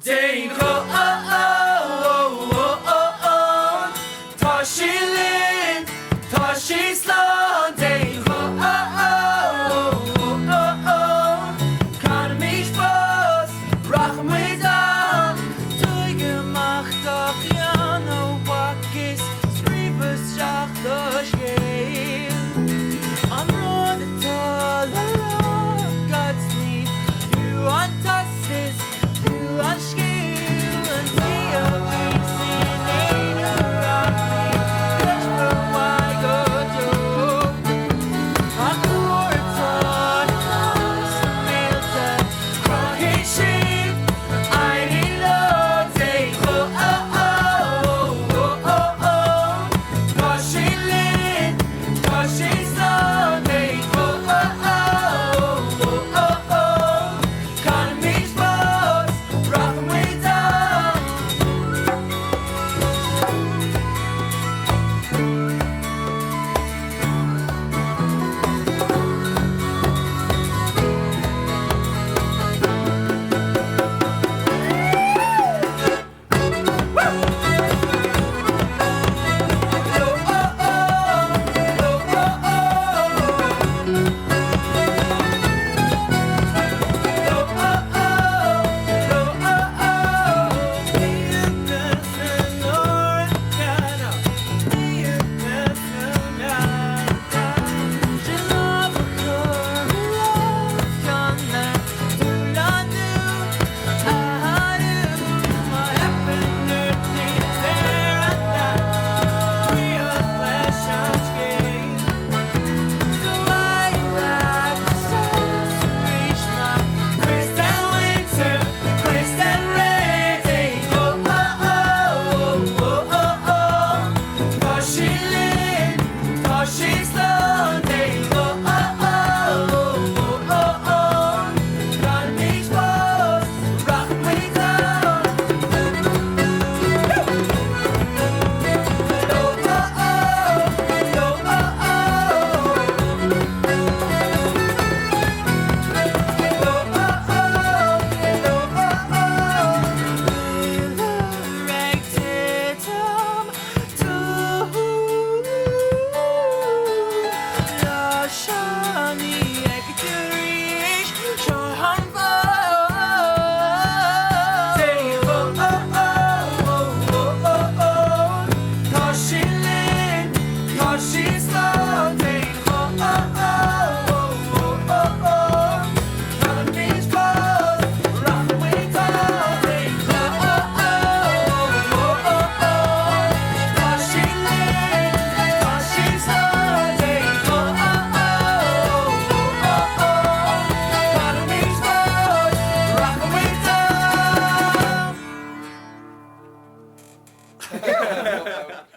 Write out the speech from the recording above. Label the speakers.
Speaker 1: Déan Ghuth Tá sí Linn, tá sí slán. Déan Ghuth Can mís bos rachmuid an.
Speaker 2: Tuige machtach Jan ó bakis Scríbas seach do scéil An rud atá le God's need You an tastis, you an scéil An tí a vísin éine rachmi Leis go mhaig go dó Ach nuair atá nas mélte
Speaker 1: Crochadh siad Áiléar. Déan Ghuth Tá sí Linn, tá sí slán. Déan Ghuth Can mís bos rachmuid an. Tá sí Linn, tá sí slán. Déan Ghuth Can mís bos rachmuid an. Déan Ghuth Tá sí Linn, tá sí slán. Déan Ghuth Can mís bos rachmuid an.